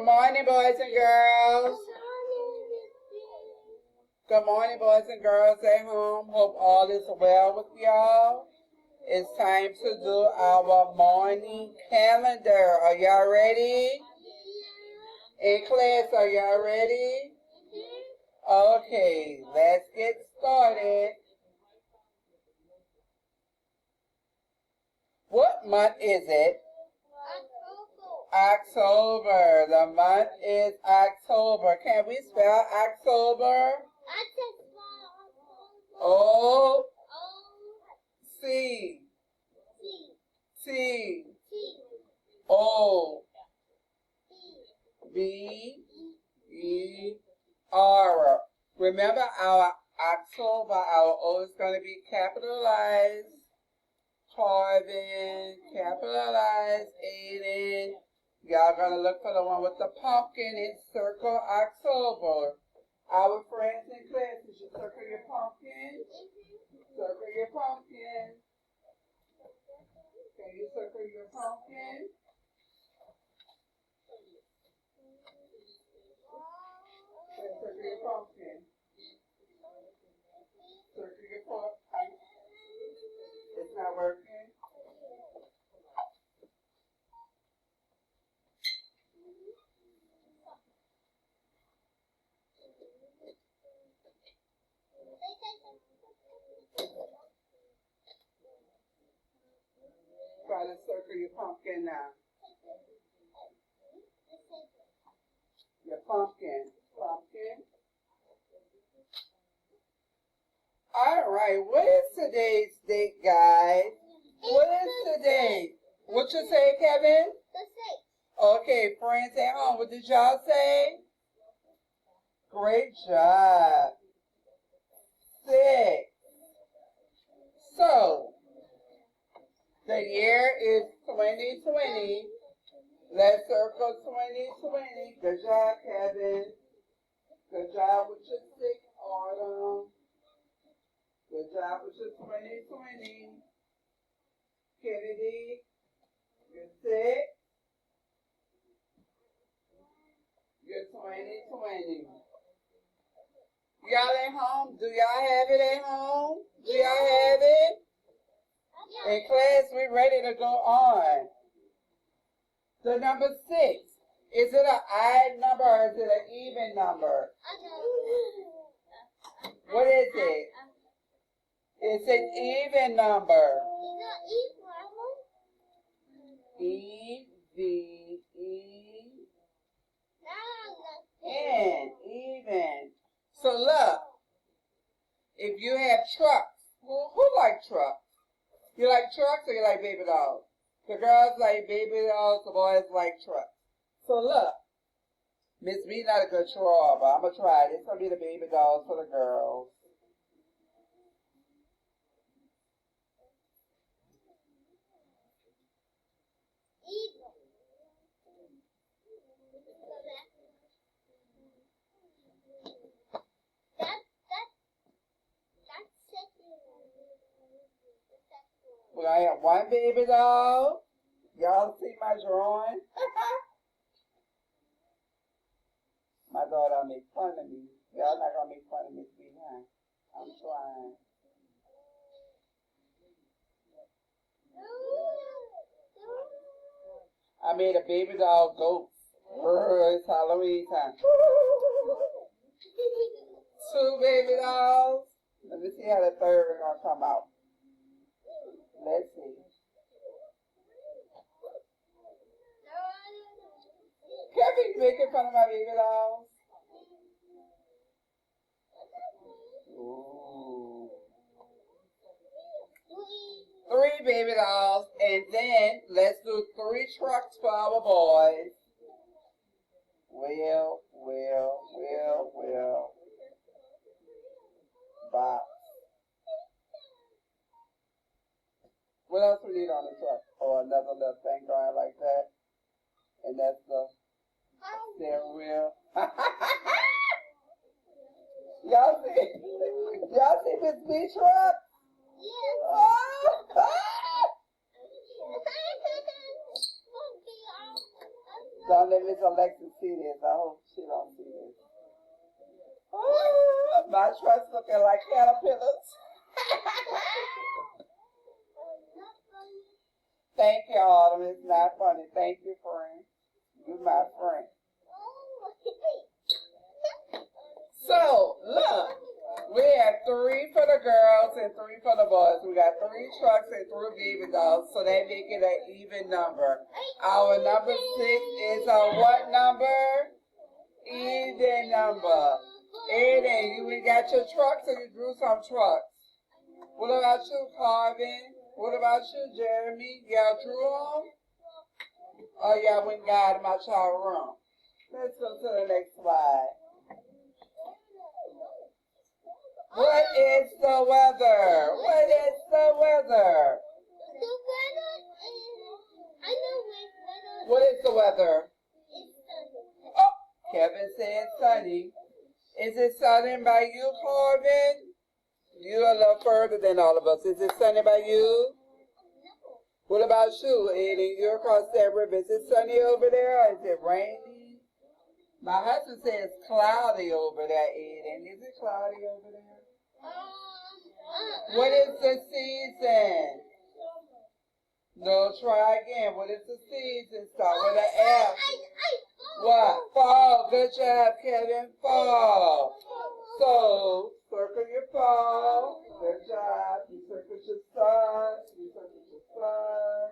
morning, boys and girls. Good morning, boys and girls at home. Hope all is well with y'all. It's time to do our morning calendar. Are y'all ready? In class, are y'all ready? Okay, let's get started. What month is it? October. The month is October. Can we spell October? O C T O B E R. Remember our October, our O is going to be capitalized. Carvin, capitalized, Aiden. Y'all gonna look for the one with the pumpkin and circle October. Our friends in class, you should circle your pumpkin. Circle your pumpkin. Can you circle your pumpkin? Can you circle your pumpkin? Circle your pumpkin. It's not working. Try to circle your pumpkin now. Your pumpkin. Pumpkin. All right. What is today's date, guys? What is today? What you say, Kevin? The 6th. Okay, friends at home, what did y'all say? Great job. 6. So, the year is 2020. Let's circle 2020. Good job, Kevin. Good job with your 6, Autumn. Good job with your 2020. Kennedy, you're 6. You're 2020. Y'all at home? Do y'all have it at home? Do y'all have it? In class, we ready to go on. The number 6. Is it an odd number or is it an even number? What is it? It's an even number. E-V-E-N. Even. So look, if you have trucks, who like trucks? You like trucks or you like baby dolls? The girls like baby dolls, the boys like trucks. So look, Miss B not a good drawer, but I'm going to try it. It's going to be the baby dolls for the girls. Well, I have one baby doll. Y'all see my drawing? My daughter make fun of me. Y'all not gonna make fun of me behind. I'm trying. I made a baby doll ghost. It's Halloween time. 2 baby dolls. Let me see how the third is gonna come out. Let's see. Kevin, you making fun of my baby dolls? Ooh. 3 baby dolls, and then let's do 3 trucks for our boys. Well. Box. What else we need on the truck? Oh, another little thing going like that. And that's the steering wheel. Y'all see Miss B truck? Yes. Oh! Don't let Miss Alexa see this. I hope she don't see this. Oh, my truck's looking like caterpillars. Thank you, Autumn. It's not funny. Thank you, friend. You're my friend. So, look. We have 3 for the girls and 3 for the boys. We got 3 trucks and 3 baby dolls, so they make it an even number. Our number 6 is a what number? Even number. Aiden, you got your trucks or you drew some trucks? What about you, Carvin? What about you, Jeremy? Y'all drew them? Oh, y'all went and got them out y'all room. Let's go to the next slide. What is the weather? What is the weather? The weather is, I know weather. What is the weather? It's sunny. Oh, Kevin said sunny. Is it sunny by you, Corbin? You're a little further than all of us. Is it sunny by you? No. What about you, Eddie? You're across that river. Is it sunny over there or is it rainy? My husband says cloudy over there, Eddie. Is it cloudy over there? What is the season? No, try again. What is the season? Start with an F. What? Fall. Good job, Kevin. Fall. So, circle your fall. Good job. You circle your sun. You circle your sun.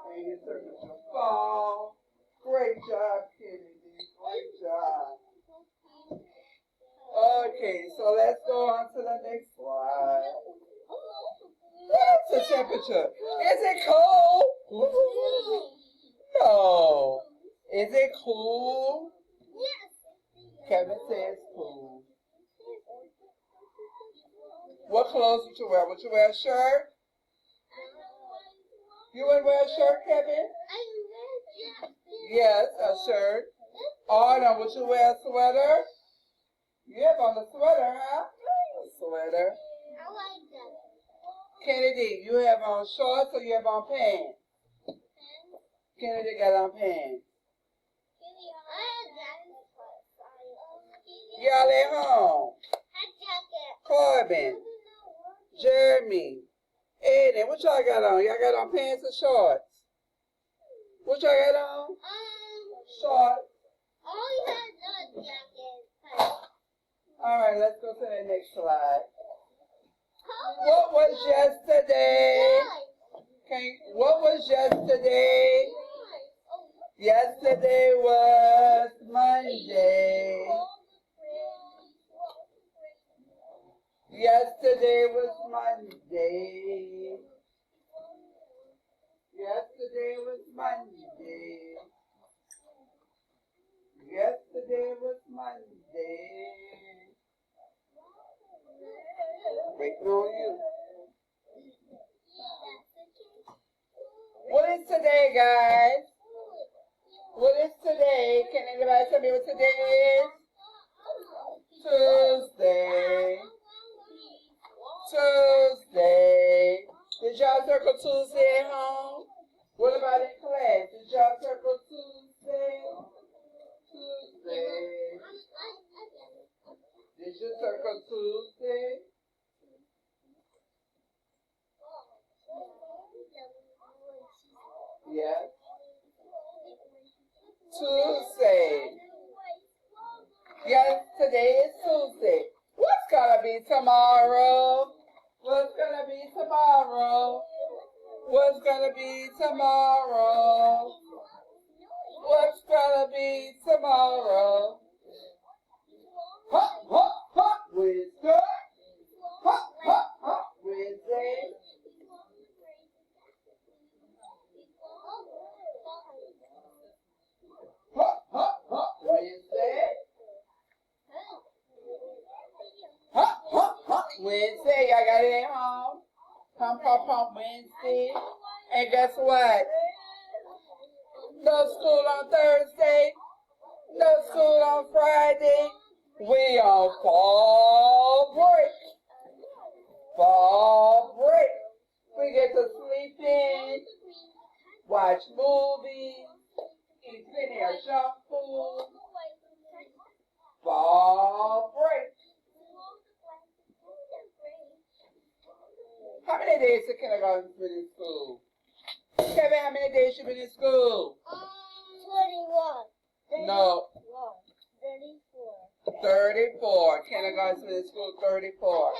And you circle your fall. Great job, Kennedy. Great job. Okay, so let's go on to the next slide. What's the temperature? Is it cold? No. Is it cool? Kevin says cool. What clothes would you wear? Would you wear a shirt? You would wear a shirt, Kevin? Yes, a shirt. Autumn, would you wear a sweater? You have on a sweater, huh? A sweater. I like that. Kennedy, you have on shorts or you have on pants? Kennedy got on pants. Y'all at home. Corbin, Jeremy, Aiden, what y'all got on? Y'all got on pants or shorts? What y'all got on? Shorts. All right, let's go to the next slide. What was yesterday? What was yesterday? Yesterday was Monday. Yesterday was Monday. Yesterday was Monday. Yesterday was Monday. Waiting on you. What is today, guys? What is today? Can anybody tell me what today is? Tuesday. Tuesday. Did y'all circle Tuesday at home? What about in class? Did y'all circle Tuesday? Tuesday. Did you circle Tuesday? Yes. Tuesday. Yes, today is Tuesday. What's gonna be tomorrow? What's gonna be tomorrow? What's gonna be tomorrow? What's gonna be tomorrow? Hop, hop, hop, Wednesday. Hop, hop, hop, Wednesday. Hop, hop, hop, Wednesday. Hop, hop, hop, Wednesday. Y'all got it at home? Pump, pump, pump, Wednesday. And guess what? No school on Thursday. No school on Friday. We on fall break. Fall break. We get to sleep in, watch movies, eat kindergarten's been in school? Kevin, how many days you been in school? 21. No. 34. 34. Kindergarten's been in school 34.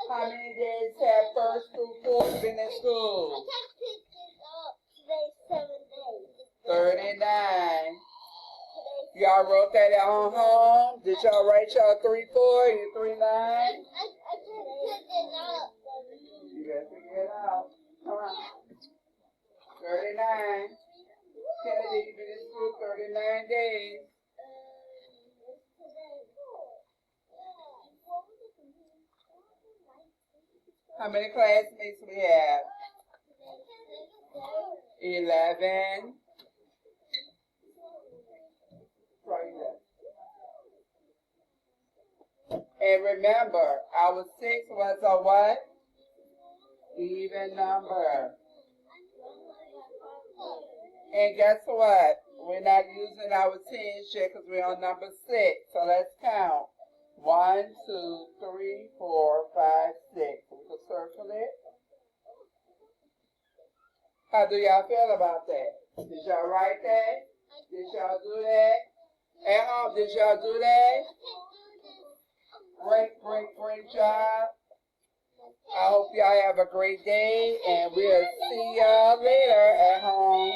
How many days have first through fourth been in school? I can't pick this up. Today's 7 days. 39. Y'all wrote that on home? Did y'all write y'all 3-4 and 3-9? I can't pick it up. You better figure it out. Come on. 39. Kennedy, you've been in school 39 days. How many classmates we have? 11. And remember, our 6 was a what? Even number. And guess what? We're not using our 10s yet because we're on number 6. So let's count. 1, 2, 3, 4, 5, 6. We can circle it. How do y'all feel about that? Did y'all write that? Did y'all do that? At home, did y'all do that? Great job. I hope y'all have a great day, and we'll see y'all later at home.